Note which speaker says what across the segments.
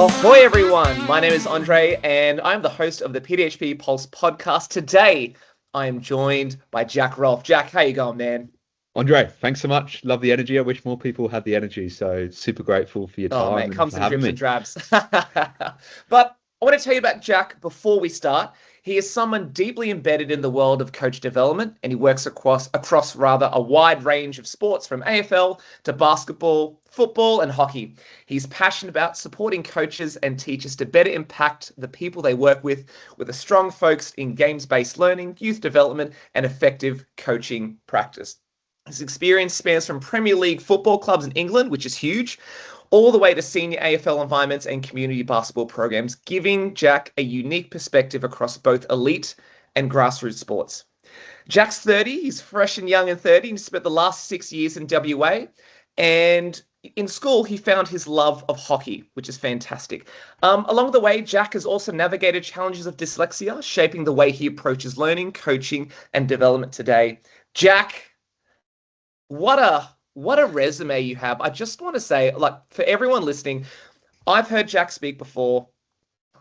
Speaker 1: Ahoy everyone, my name is Andre and I'm the host of the PDHPE Pulse podcast. Today I am joined by Jack Rolfe. Jack, how you going, man?
Speaker 2: Andre, thanks so much. Love the energy. I wish more people had the energy. So super grateful for your
Speaker 1: Oh
Speaker 2: time
Speaker 1: mate,
Speaker 2: and
Speaker 1: comes
Speaker 2: for
Speaker 1: in
Speaker 2: having
Speaker 1: drips and
Speaker 2: me.
Speaker 1: drabs. But I want to tell you about Jack before we start. He is someone deeply embedded in the world of coach development, and he works across a wide range of sports from AFL to basketball, football, and hockey. He's passionate about supporting coaches and teachers to better impact the people they work with a strong focus in games-based learning, youth development, and effective coaching practice. His experience spans from Premier League football clubs in England, which is huge, all the way to senior AFL environments and community basketball programs, giving Jack a unique perspective across both elite and grassroots sports. Jack's 30, he's fresh and young and 30, and he spent the last 6 years in WA. And in school, he found his love of hockey, which is fantastic. Along the way, Jack has also navigated challenges of dyslexia, shaping the way he approaches learning, coaching, and development today. Jack, what a resume you have. I just want to say, like, for everyone listening, I've heard Jack speak before.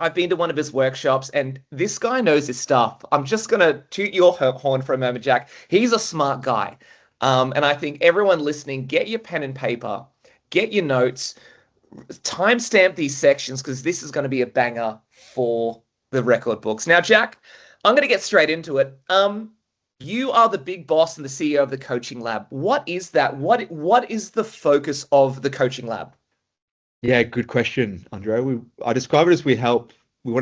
Speaker 1: I've been to one of his workshops, and this guy knows his stuff. I'm just going to toot your horn for a moment, Jack. He's a smart guy. And I think everyone listening, get your pen and paper, get your notes, timestamp these sections, because this is going to be a banger for the record books. Now, Jack, I'm going to get straight into it. You are the big boss and the CEO of the Coaching Lab. What is that? What is the focus of the Coaching Lab?
Speaker 2: Yeah, good question, Andre. I describe it as we want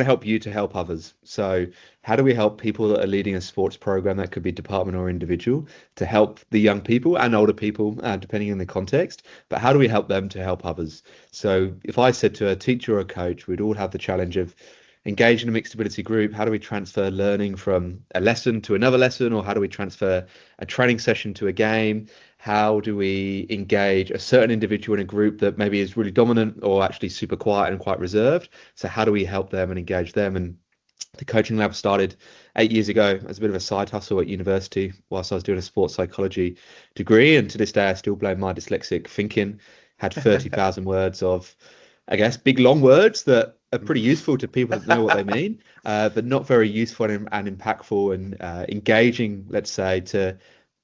Speaker 2: to help you to help others. So how do we help people that are leading a sports program, that could be department or individual, to help the young people and older people, depending on the context, but how do we help them to help others? So if I said to a teacher or a coach, we'd all have the challenge of engage in a mixed ability group. How do we transfer learning from a lesson to another lesson? Or how do we transfer a training session to a game? How do we engage a certain individual in a group that maybe is really dominant or actually super quiet and quite reserved? So how do we help them and engage them? And the Coaching Lab started 8 years ago as a bit of a side hustle at university whilst I was doing a sports psychology degree. And to this day, I still blame my dyslexic thinking. Had 30,000 words of, I guess, big long words that are pretty useful to people that know what they mean, but not very useful and impactful and engaging, let's say, to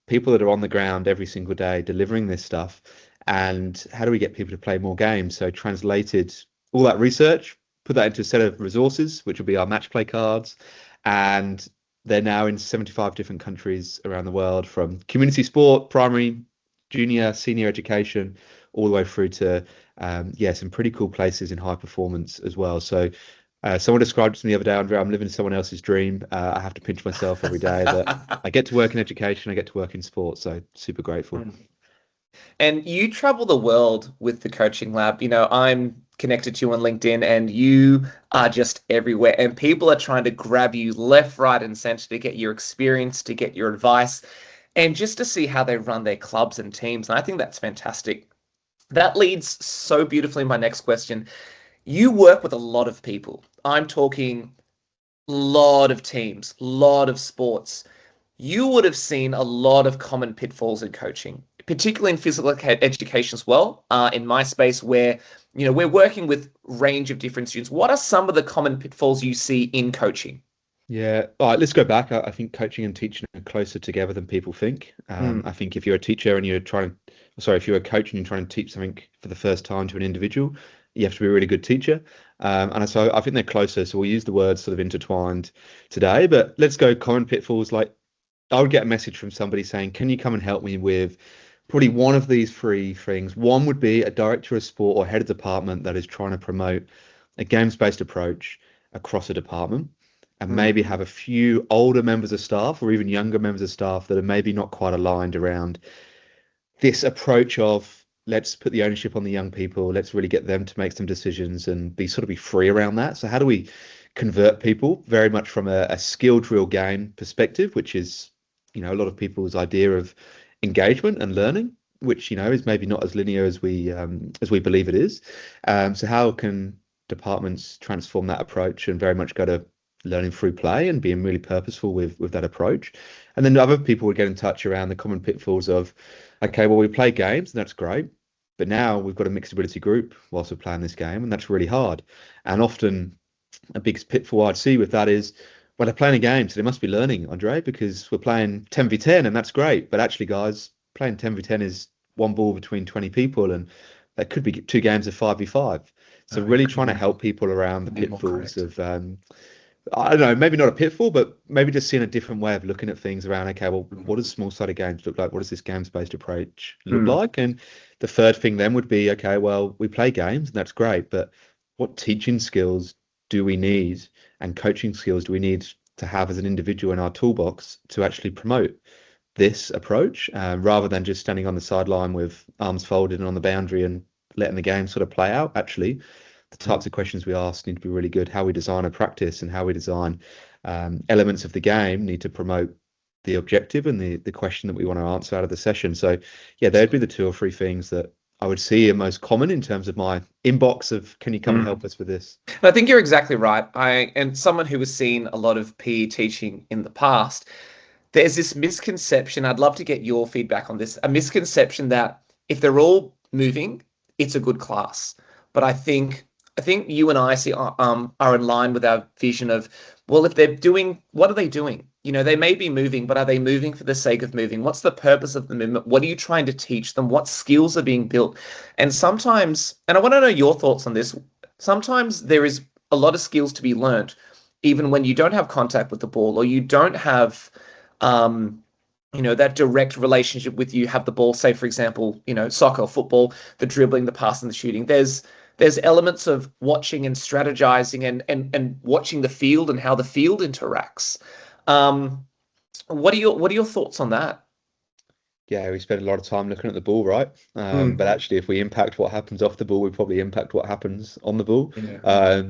Speaker 2: people that are on the ground every single day delivering this stuff. And how do we get people to play more games? So translated all that research, put that into a set of resources, which will be our match play cards. And they're now in 75 different countries around the world, from community sport, primary, junior, senior education, all the way through to some pretty cool places in high performance as well. So someone described it to me the other day, Andre, I'm living someone else's dream. I have to pinch myself every day that I get to work in education, I get to work in sport. So super grateful.
Speaker 1: And you travel the world with the Coaching Lab. You know, I'm connected to you on LinkedIn and you are just everywhere. And people are trying to grab you left, right, and center to get your experience, to get your advice, and just to see how they run their clubs and teams. And I think that's fantastic. That leads so beautifully my next question. You work with a lot of people. I'm talking lot of teams, lot of sports. You would have seen a lot of common pitfalls in coaching, particularly in physical education as well. In my space, where we're working with range of different students. What are some of the common pitfalls you see in coaching?
Speaker 2: Yeah, all right, let's go back. I think coaching and teaching are closer together than people think. I think if you're a teacher and if you're a coach and you're trying to teach something for the first time to an individual, you have to be a really good teacher. And so I think they're closer. So we'll use the words sort of intertwined today, but let's go common pitfalls. Like, I would get a message from somebody saying, can you come and help me with probably one of these three things? One would be a director of sport or head of department that is trying to promote a games-based approach across a department, and maybe have a few older members of staff or even younger members of staff that are maybe not quite aligned around this approach of, let's put the ownership on the young people, let's really get them to make some decisions and be free around that. So how do we convert people very much from a skill drill game perspective, which is, a lot of people's idea of engagement and learning, which, is maybe not as linear as we believe it is. So how can departments transform that approach and very much go to learning through play and being really purposeful with that approach? And then other people would get in touch around the common pitfalls of, okay, well, we play games and that's great, But now we've got a mixed ability group whilst we're playing this game, and that's really hard. And often a big pitfall I'd see with that is, well, they're playing a game, so they must be learning, Andre, because we're playing 10v10, and that's great. But actually, guys, playing 10v10 is one ball between 20 people, and that could be 2 games of 5v5. So really trying to help people around the pitfalls of, I don't know, maybe not a pitfall, but maybe just seeing a different way of looking at things around, okay, well, what does small-sided games look like? What does this game-based approach look like? And the third thing then would be, okay, well, we play games, and that's great, but what teaching skills do we need and coaching skills do we need to have as an individual in our toolbox to actually promote this approach, rather than just standing on the sideline with arms folded and on the boundary and letting the game sort of play out? Actually, the types of questions we ask need to be really good. How we design a practice and how we design elements of the game need to promote the objective and the question that we want to answer out of the session. So yeah, there'd be the 2 or 3 things that I would see are most common in terms of my inbox of, can you come and help us with this?
Speaker 1: I think you're exactly right. And someone who has seen a lot of PE teaching in the past, there's this misconception. I'd love to get your feedback on this. A misconception that if they're all moving, it's a good class. But I think you and I are in line with our vision of, well, if they're doing, what are they doing? They may be moving, but are they moving for the sake of moving? What's the purpose of the movement? What are you trying to teach them? What skills are being built? And sometimes, and I want to know your thoughts on this, sometimes there is a lot of skills to be learned, even when you don't have contact with the ball, or you don't have, that direct relationship with you have the ball, say, for example, soccer or football, the dribbling, the passing, the shooting. There's elements of watching and strategizing and watching the field and how the field interacts. What are your thoughts on that?
Speaker 2: Yeah, we spend a lot of time looking at the ball, right? But actually, if we impact what happens off the ball, we probably impact what happens on the ball. I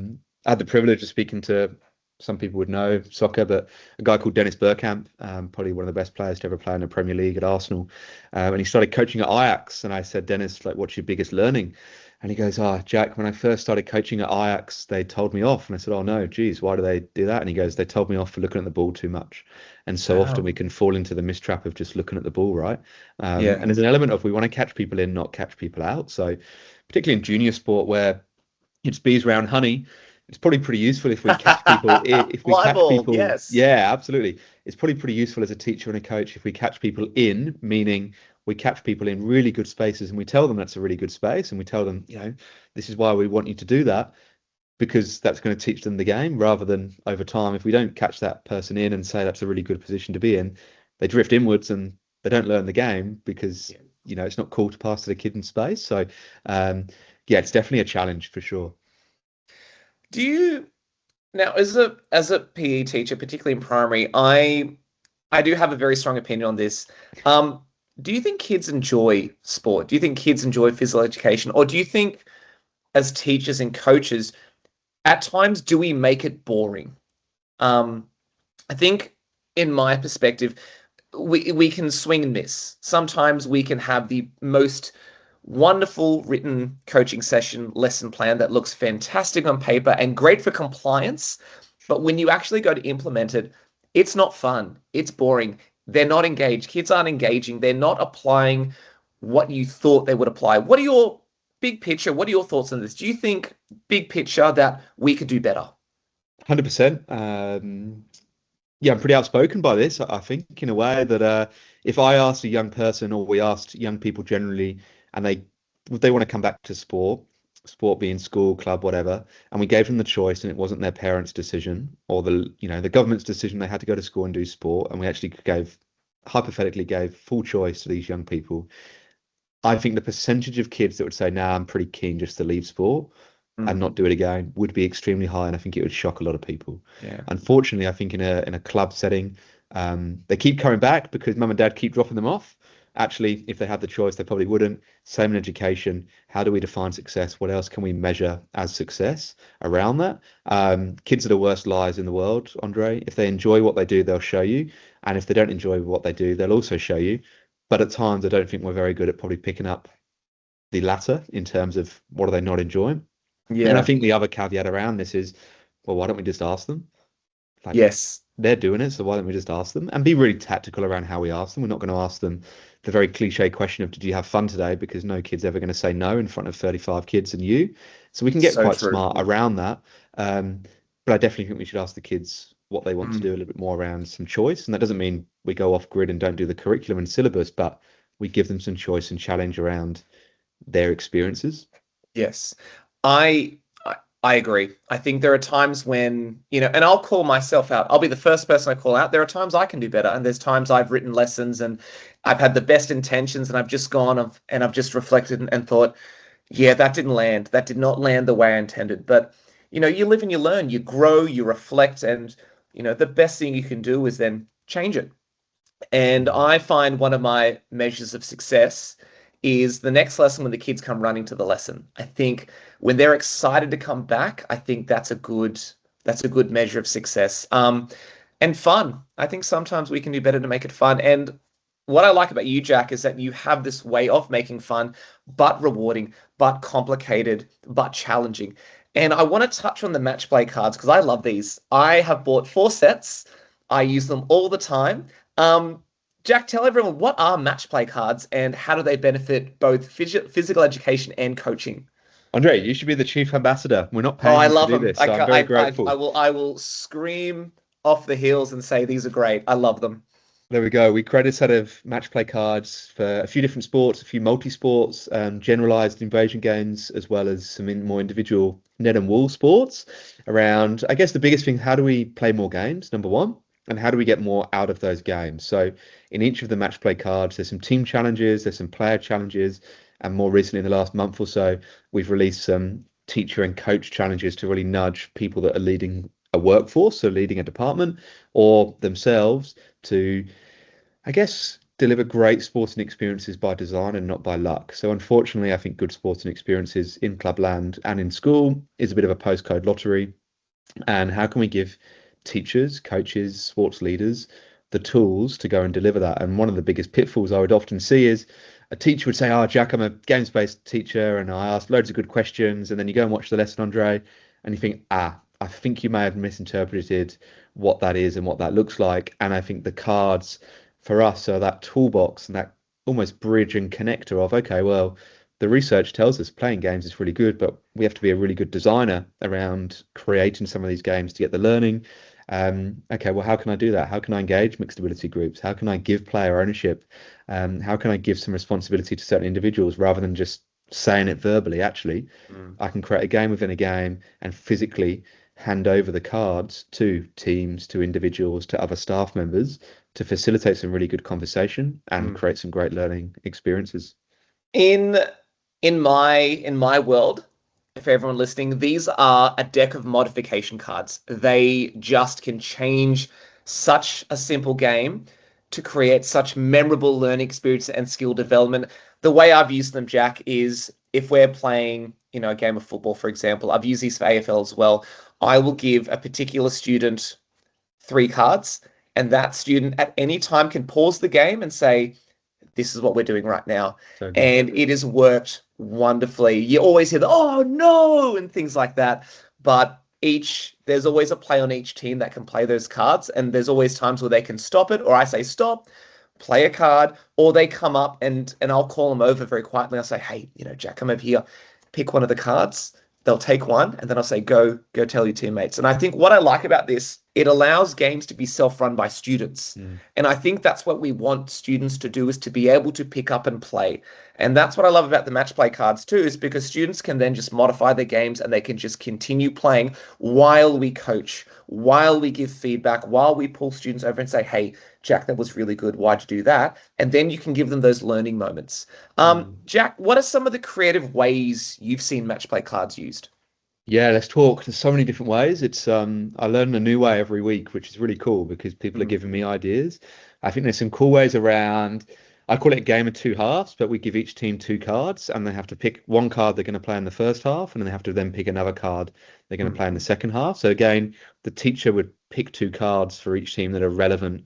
Speaker 2: had the privilege of speaking to, some people would know soccer, but a guy called Dennis Bergkamp, probably one of the best players to ever play in the Premier League at Arsenal. And he started coaching at Ajax. And I said, Dennis, like, what's your biggest learning? And he goes, Jack, when I first started coaching at Ajax, they told me off. And I said, oh, no, geez, why do they do that? And he goes, they told me off for looking at the ball too much. And so often we can fall into the mistrap of just looking at the ball, right? And there's an element of, we want to catch people in, not catch people out. So particularly in junior sport where it's bees around honey, it's probably pretty useful if we catch people. If we catch people,
Speaker 1: yes.
Speaker 2: Yeah, absolutely. It's probably pretty useful as a teacher and a coach if we catch people in, meaning we catch people in really good spaces and we tell them that's a really good space, and we tell them, this is why we want you to do that, because that's going to teach them the game, rather than over time, if we don't catch that person in and say that's a really good position to be in, they drift inwards and they don't learn the game because, it's not cool to pass to the kid in space. So, it's definitely a challenge for sure.
Speaker 1: Do you now, as a PE teacher, particularly in primary, I do have a very strong opinion on this. Do you think kids enjoy sport? Do you think kids enjoy physical education? Or do you think, as teachers and coaches, at times do we make it boring? I think, in my perspective, we can swing and miss. Sometimes we can have the most wonderful written coaching session lesson plan that looks fantastic on paper and great for compliance, but when you actually go to implement it, it's not fun, it's boring, they're not engaged, kids aren't engaging, they're not applying what you thought they would apply. What are your big picture, what are your thoughts on this? Do you think, big picture, that we could do better?
Speaker 2: 100%. I'm pretty outspoken by this. I think, in a way that if I asked a young person, or we asked young people generally, and they want to come back to sport being school, club, whatever, and we gave them the choice, and it wasn't their parents' decision or the government's decision, they had to go to school and do sport, and we actually hypothetically gave full choice to these young people, I think the percentage of kids that would say, nah, I'm pretty keen just to leave sport and not do it again would be extremely high, and I think it would shock a lot of people. Unfortunately, I think in a club setting, they keep coming back because mum and dad keep dropping them off. Actually, if they had the choice, they probably wouldn't. Same in education. How do we define success? What else can we measure as success around that? Kids are the worst liars in the world, Andre. If they enjoy what they do, they'll show you. And if they don't enjoy what they do, they'll also show you. But at times, I don't think we're very good at probably picking up the latter in terms of what are they not enjoying. And I think the other caveat around this is, well, why don't we just ask them? Like,
Speaker 1: Yes.
Speaker 2: they're doing it, so why don't we just ask them and be really tactical around how we ask them? We're not going to ask them the very cliche question of, did you have fun today? Because no kid's ever going to say no in front of 35 kids and you. So we can get
Speaker 1: So
Speaker 2: quite
Speaker 1: true.
Speaker 2: smart around that. But I definitely think we should ask the kids what they want to
Speaker 1: Mm.
Speaker 2: do a little bit more around some choice. And that doesn't mean we go off grid and don't do the curriculum and syllabus, but we give them some choice and challenge around their experiences.
Speaker 1: Yes. I I agree. I think there are times when, and I'll call myself out. I'll be the first person I call out. There are times I can do better, and there's times I've written lessons and I've had the best intentions, and I've just and I've just reflected and thought, yeah, that didn't land. That did not land the way I intended. But, you live and you learn, you grow, you reflect, and, the best thing you can do is then change it. And I find one of my measures of success is the next lesson when the kids come running to the lesson. I think when they're excited to come back, I think that's a good measure of success. And fun. I think sometimes we can do better to make it fun. And what I like about you, Jack, is that you have this way of making fun, but rewarding, but complicated, but challenging. And I want to touch on the match play cards because I love these. I have bought 4 sets. I use them all the time. Um, Jack, tell everyone, what are match play cards and how do they benefit both physical education and coaching?
Speaker 2: Andre, you should be the chief ambassador. We're not
Speaker 1: Oh,
Speaker 2: paying
Speaker 1: I
Speaker 2: you to
Speaker 1: love
Speaker 2: do
Speaker 1: them.
Speaker 2: this, so I'm very grateful.
Speaker 1: I will scream off the hills and say these are great. I love them.
Speaker 2: There we go. We created a set of match play cards for a few different sports, a few multi-sports, generalized invasion games, as well as some more individual net and wool sports around, I guess the biggest thing, how do we play more games, number one, and how do we get more out of those games? So in each of the match play cards, there's some team challenges, there's some player challenges, and more recently in the last month or so, we've released some teacher and coach challenges to really nudge people that are leading a workforce, so leading a department, or themselves to, I guess, deliver great sporting experiences by design and not by luck. So unfortunately, I think good sporting experiences in clubland and in school is a bit of a postcode lottery. And how can we give teachers, coaches, sports leaders the tools to go and deliver that? And one of the biggest pitfalls I would often see is a teacher would say, "Oh, Jack, I'm a games-based teacher and I ask loads of good questions." And then you go and watch the lesson, Andre, and you think, I think you may have misinterpreted what that is and what that looks like. And I think the cards for us are that toolbox and that almost bridge and connector of, okay, well, the research tells us playing games is really good, but we have to be a really good designer around creating some of these games to get the learning. Okay, well, how can I do that? How can I engage mixed ability groups? How can I give player ownership? How can I give some responsibility to certain individuals rather than just saying it verbally? Actually, I can create a game within a game and physically hand over the cards to teams, to individuals, to other staff members to facilitate some really good conversation and create some great learning experiences.
Speaker 1: In in my world, for everyone listening, these are a deck of modification cards. They just can change such a simple game to create such memorable learning experience and skill development. The way I've used them, Jack, is if we're playing, a game of football, for example, I've used these for AFL as well. I will give a particular student 3 cards, and that student at any time can pause the game and say, this is what we're doing right now.
Speaker 2: So
Speaker 1: And it has worked wonderfully. You always hear the, oh no, and things like that. But there's always a play on each team that can play those cards. And there's always times where they can stop it, or I say, stop, play a card, or they come up and I'll call them over very quietly. I'll say, hey, Jack, come over here, pick one of the cards. They'll take one, and then I'll say, go tell your teammates. And I think what I like about this, it allows games to be self-run by students. And I think that's what we want students to do, is to be able to pick up and play. And that's what I love about the match play cards too, is because students can then just modify their games and they can just continue playing while we coach, while we give feedback, while we pull students over and say, hey, Jack, that was really good. Why'd you do that? And then you can give them those learning moments. Jack, what are some of the creative ways you've seen match play cards used?
Speaker 2: Yeah, let's talk. There's so many different ways. It's I learn a new way every week, which is really cool because people are giving me ideas. I think there's some cool ways around. I call it a game of 2 halves, but we give each team 2 cards and they have to pick one card they're going to play in the first half, and then they have to then pick another card they're going to play in the second half. So again, the teacher would pick 2 cards for each team that are relevant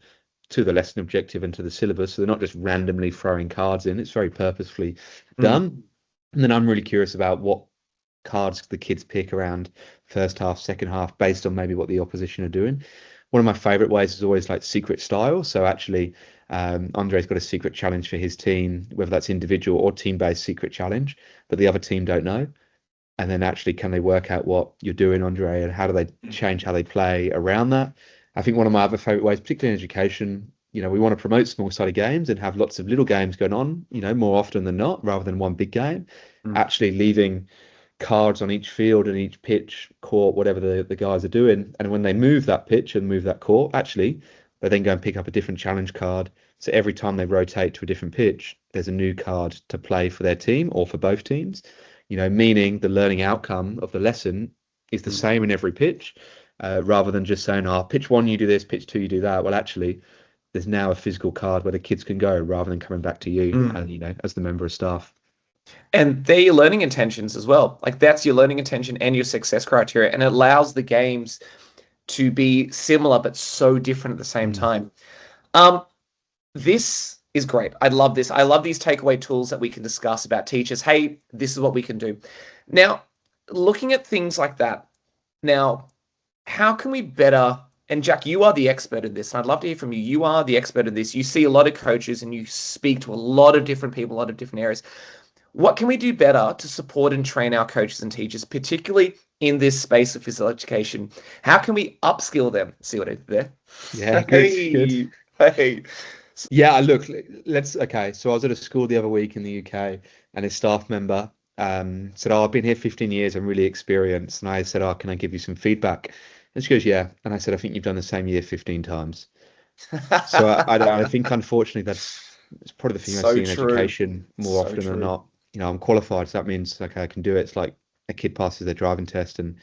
Speaker 2: to the lesson objective and to the syllabus. So they're not just randomly throwing cards in. It's very purposefully done. And then I'm really curious about what cards the kids pick around first half, second half, based on maybe what the opposition are doing. one of my favorite ways is always like secret style. So actually, Andre's got a secret challenge for his team, whether that's individual or team-based secret challenge, but the other team don't know. And then actually, can they work out what you're doing, Andre, and how do they change how they play around that? I think one of my other favorite ways, particularly in education, we want to promote small-sided games and have lots of little games going on, more often than not, rather than one big game. Actually leaving cards on each field and each pitch, court, whatever the guys are doing. And when they move that pitch and move that court, actually, they then go and pick up a different challenge card. So every time they rotate to a different pitch, there's a new card to play for their team or for both teams, meaning the learning outcome of the lesson is the same in every pitch, rather than just saying, pitch one, you do this, pitch two, you do that. Well, actually, there's now a physical card where the kids can go rather than coming back to you, as the member of staff.
Speaker 1: And they're your learning intentions as well. Like that's your learning intention and your success criteria. And it allows the games to be similar, but so different at the same time. This is great. I love this. I love these takeaway tools that we can discuss about teachers. Hey, this is what we can do. Now, looking at things like that. Now, how can we better, and Jack, you are the expert in this, and I'd love to hear from you. You are the expert in this. You see a lot of coaches and you speak to a lot of different people, a lot of different areas. What can we do better to support and train our coaches and teachers, particularly in this space of physical education? How can we upskill them? See what I did there?
Speaker 2: Yeah, good.
Speaker 1: Hey.
Speaker 2: Yeah, look, okay. So I was at a school the other week in the UK and a staff member said, I've been here 15 years. I'm really experienced. And I said, can I give you some feedback? And she goes, yeah. And I said, I think you've done the same year 15 times. So I think, unfortunately, that's probably the thing I see in education more often than not. I'm qualified, so that means, okay, I can do it. It's like a kid passes their driving test and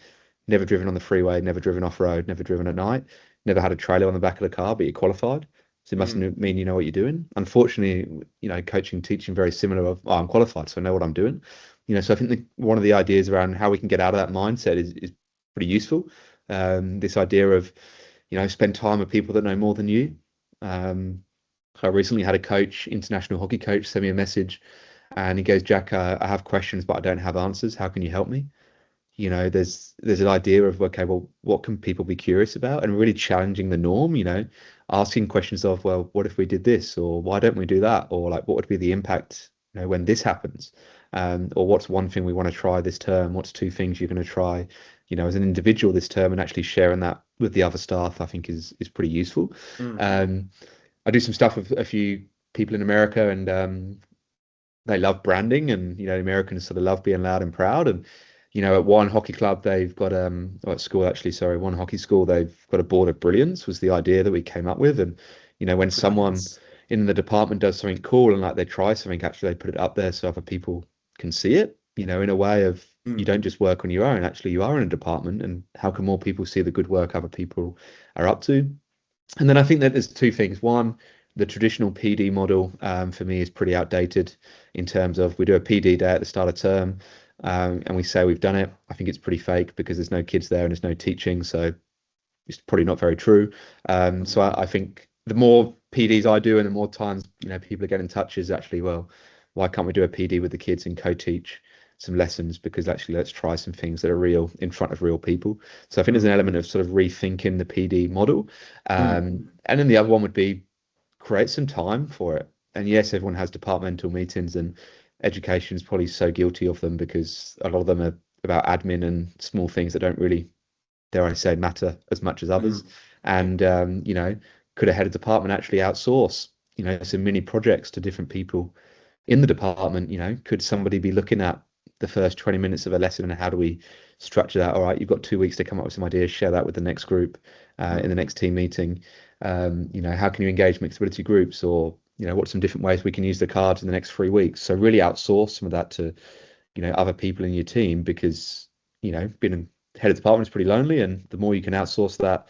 Speaker 2: never driven on the freeway, never driven off-road, never driven at night, never had a trailer on the back of the car, but you're qualified. So it must mean you know what you're doing. Unfortunately, coaching, teaching, very similar of, I'm qualified, so I know what I'm doing. So I think one of the ideas around how we can get out of that mindset is pretty useful. This idea of, spend time with people that know more than you. I recently had a coach, international hockey coach, send me a message and he goes, Jack, I have questions, but I don't have answers. How can you help me? There's an idea of, okay, well, what can people be curious about, and really challenging the norm, asking questions of, well, what if we did this, or why don't we do that? Or like, what would be the impact, when this happens? Or what's one thing we want to try this term? What's two things you're going to try, as an individual this term, and actually sharing that with the other staff, I think is pretty useful. I do some stuff with a few people in America, and they love branding, and Americans sort of love being loud and proud. And at one hockey club, they've got at school actually, sorry, one hockey school, they've got a board of brilliance was the idea that we came up with. And when someone in the department does something cool and like they try something, actually they put it up there so other people can see it. In a way of you don't just work on your own. Actually, you are in a department, and how can more people see the good work other people are up to? And then I think that there's two things. One, the traditional PD model for me is pretty outdated in terms of we do a PD day at the start of term and we say we've done it. I think it's pretty fake because there's no kids there and there's no teaching. So it's probably not very true. So I think the more PDs I do and the more times, people get in touch is actually, well, why can't we do a PD with the kids and co-teach some lessons? Because actually let's try some things that are real in front of real people. So I think there's an element of sort of rethinking the PD model. And then the other one would be create some time for it. And yes, everyone has departmental meetings, and education is probably so guilty of them because a lot of them are about admin and small things that don't really, dare I say, matter as much as others. And could a head of department actually outsource some mini projects to different people in the department? Could somebody be looking at the first 20 minutes of a lesson and how do we structure that? All right, you've got 2 weeks to come up with some ideas, share that with the next group in the next team meeting. How can you engage mixed ability groups, or what's some different ways we can use the cards in the next 3 weeks? So really outsource some of that to other people in your team, because being a head of department is pretty lonely, and the more you can outsource that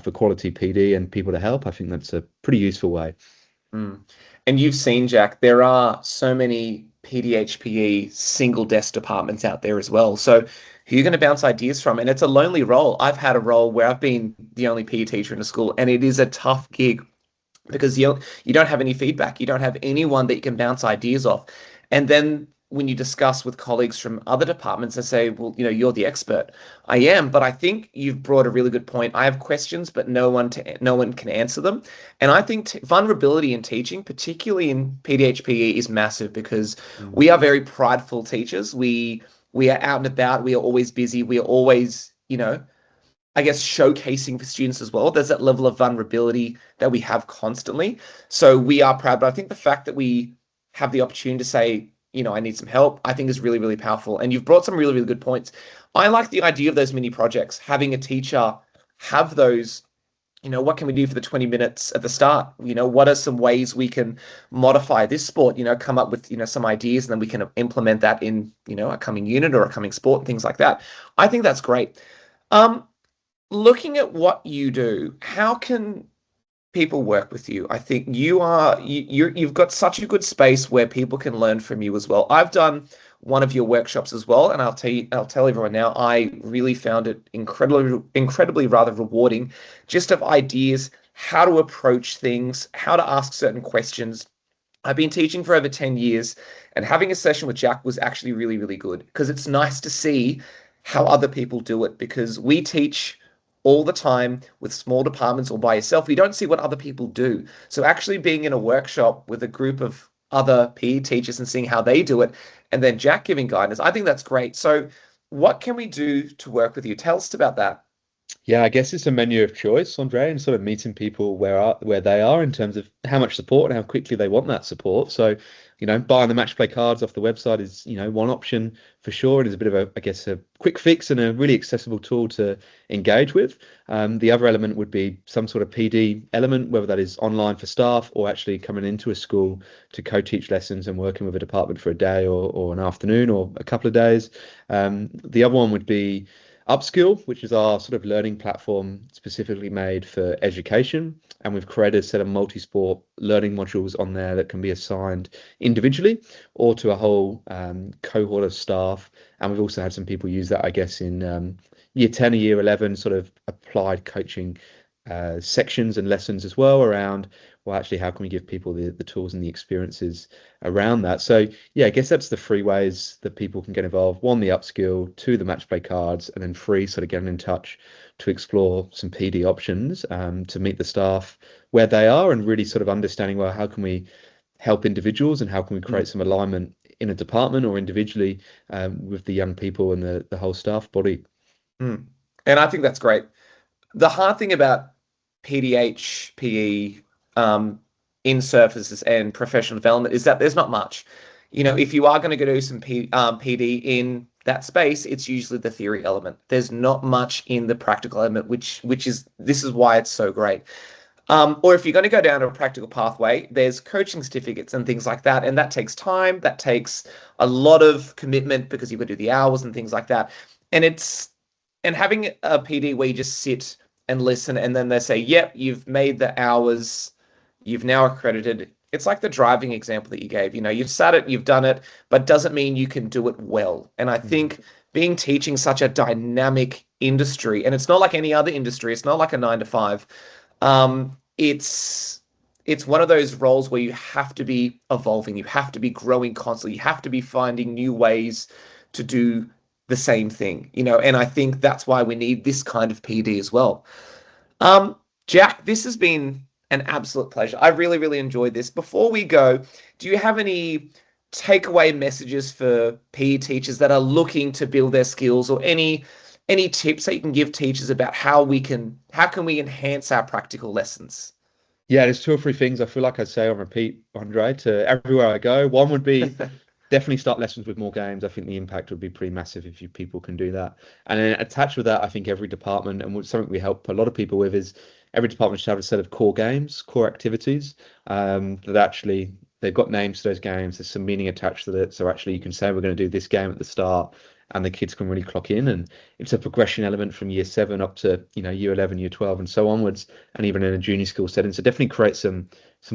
Speaker 2: for quality PD and people to help, I think that's a pretty useful way.
Speaker 1: And you've seen, Jack, there are so many PDHPE single desk departments out there as well. So who you're going to bounce ideas from, and it's a lonely role. I've had a role where I've been the only PE teacher in a school, and it is a tough gig because you don't have any feedback. You don't have anyone that you can bounce ideas off. And then when you discuss with colleagues from other departments, they say, well, you're the expert. I am, but I think you've brought a really good point. I have questions, but no one can answer them. And I think vulnerability in teaching, particularly in PDHPE, is massive because we are very prideful teachers. We are out and about. We are always busy. We are always, I guess, showcasing for students as well. There's that level of vulnerability that we have constantly. So we are proud. But I think the fact that we have the opportunity to say, I need some help, I think is really, really powerful. And you've brought some really, really good points. I like the idea of those mini projects, having a teacher have those, what can we do for the 20 minutes at the start? What are some ways we can modify this sport, come up with, some ideas, and then we can implement that in, a coming unit or a coming sport and things like that. I think that's great. Looking at what you do, how can people work with you? I think you've got such a good space where people can learn from you as well. I've done one of your workshops as well, and I'll tell everyone now, I really found it incredibly rather rewarding, just of ideas, how to approach things, how to ask certain questions. I've been teaching for over 10 years, and having a session with Jack was actually really, really good because it's nice to see how other people do it, because we teach all the time with small departments or by yourself. We don't see what other people do. So actually being in a workshop with a group of other PE teachers and seeing how they do it, and then Jack giving guidance, I think that's great. So what can we do to work with you? Tell us about that.
Speaker 2: Yeah, I guess it's a menu of choice, Andre, and sort of meeting people where they are in terms of how much support and how quickly they want that support. So, buying the match play cards off the website is, one option for sure. It is a bit of a quick fix and a really accessible tool to engage with. The other element would be some sort of PD element, whether that is online for staff or actually coming into a school to co-teach lessons and working with a department for a day or an afternoon or a couple of days. The other one would be Upskill, which is our sort of learning platform specifically made for education. And we've created a set of multi-sport learning modules on there that can be assigned individually or to a whole cohort of staff. And we've also had some people use that, I guess, in year 10 or year 11 sort of applied coaching sections and lessons as well around, well, actually, how can we give people the tools and the experiences around that? So, yeah, I guess that's the three ways that people can get involved. One, the upskill, two, the match play cards, and then three, sort of getting in touch to explore some PD options to meet the staff where they are and really sort of understanding, well, how can we help individuals and how can we create some alignment in a department or individually with the young people and the whole staff body.
Speaker 1: And I think that's great. The hard thing about PDHPE in surfaces and professional development is that there's not much. If you are going to go do some PD in that space, it's usually the theory element. There's not much in the practical element, this is why it's so great. Or if you're going to go down a practical pathway, there's coaching certificates and things like that. And that takes time. That takes a lot of commitment because you've got to do the hours and things like that. And having a PD where you just sit and listen, and then they say, yep, you've made the hours, you've now accredited. It's like the driving example that you gave. You've sat it, you've done it, but doesn't mean you can do it well. And I think being teaching such a dynamic industry, and it's not like any other industry, it's not like a 9 to 5. It's one of those roles where you have to be evolving, you have to be growing constantly, you have to be finding new ways to do the same thing, and I think that's why we need this kind of PD as well. Jack, this has been an absolute pleasure. I really, really enjoyed this. Before we go, do you have any takeaway messages for PE teachers that are looking to build their skills, or any tips that you can give teachers about how can we enhance our practical lessons?
Speaker 2: Yeah, there's two or three things I feel like I'd say on repeat, Andre, to everywhere I go. One would be definitely start lessons with more games. I think the impact would be pretty massive if people can do that. And then attached with that, I think every department, and something we help a lot of people with, is every department should have a set of core games, core activities that actually they've got names to those games. There's some meaning attached to it. So actually you can say we're going to do this game at the start, and the kids can really clock in, and it's a progression element from year 7 up to year 11, year 12 and so onwards, and even in a junior school setting. So definitely create some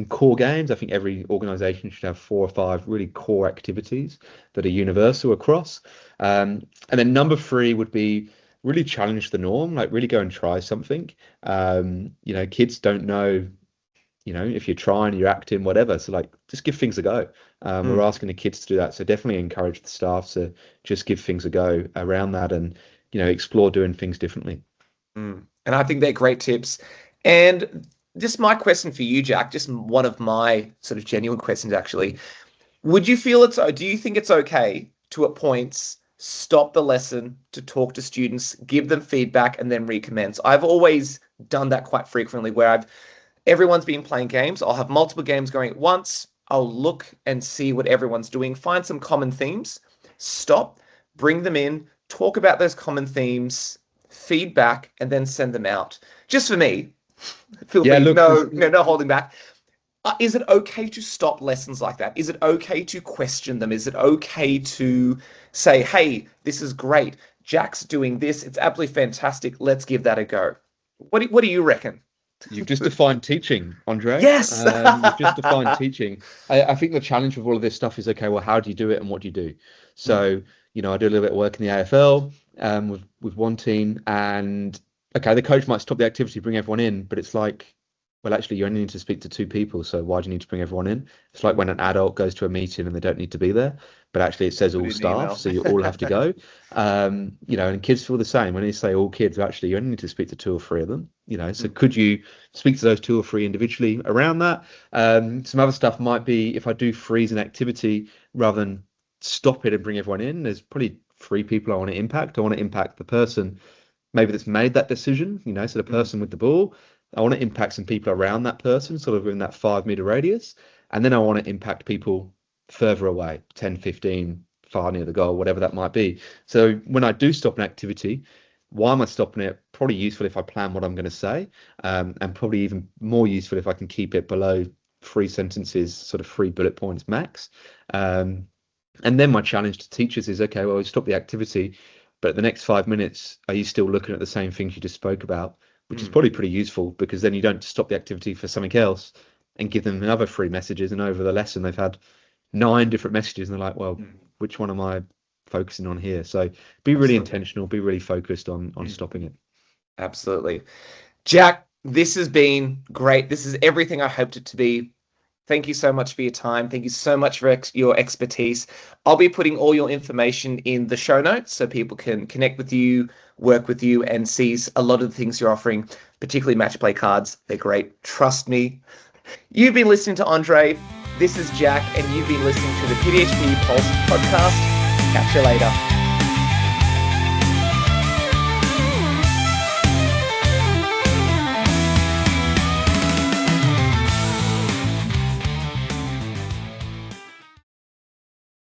Speaker 2: core games. I think every organization should have 4 or 5 really core activities that are universal across, and then number 3 would be really challenge the norm, like really go and try something. Kids don't know if you're trying, you're acting, whatever. So like, just give things a go. We're asking the kids to do that. So definitely encourage the staff to just give things a go around that and, explore doing things differently.
Speaker 1: And I think they're great tips. And just my question for you, Jack, just one of my sort of genuine questions, actually. Do you think it's okay to at points stop the lesson to talk to students, give them feedback, and then recommence? I've always done that quite frequently where everyone's been playing games. I'll have multiple games going at once. I'll look and see what everyone's doing, find some common themes, stop, bring them in, talk about those common themes, feedback, and then send them out. Just for me, no holding back. Is it okay to stop lessons like that? Is it okay to question them? Is it okay to say, hey, this is great. Jack's doing this. It's absolutely fantastic. Let's give that a go. What do you reckon?
Speaker 2: You've just defined teaching, Andre.
Speaker 1: Yes.
Speaker 2: You've just defined teaching. I think the challenge with all of this stuff is, okay, well, how do you do it and what do you do? So, I do a little bit of work in the AFL with one team, and okay, the coach might stop the activity, bring everyone in, but it's like, well, actually, you only need to speak to 2 people, so why do you need to bring everyone in? It's like when an adult goes to a meeting and they don't need to be there, but actually it says all staff, so you all have to go. And kids feel the same. When you say all kids, actually, you only need to speak to 2 or 3 of them. So could you speak to those 2 or 3 individually around that? Some other stuff might be, if I do freeze an activity rather than stop it and bring everyone in, there's probably 3 people I want to impact. I want to impact the person maybe that's made that decision, so the person with the ball. I want to impact some people around that person, sort of in that 5-meter radius. And then I want to impact people further away, 10, 15, far near the goal, whatever that might be. So when I do stop an activity, why am I stopping it? Probably useful if I plan what I'm going to say, and probably even more useful if I can keep it below 3 sentences, sort of 3 bullet points max. And then my challenge to teachers is, okay, well, we stop the activity, but at the next 5 minutes, are you still looking at the same things you just spoke about? Which is probably pretty useful, because then you don't stop the activity for something else and give them another 3 messages. And over the lesson, they've had 9 different messages, and they're like, well, which one am I focusing on here? So be really intentional, be really focused on stopping it.
Speaker 1: Absolutely. Jack, this has been great. This is everything I hoped it to be. Thank you so much for your time. Thank you so much for your expertise. I'll be putting all your information in the show notes so people can connect with you, work with you, and see a lot of the things you're offering, particularly match play cards. They're great. Trust me. You've been listening to Andre. This is Jack, and you've been listening to the PDHPE Pulse podcast. Catch you later.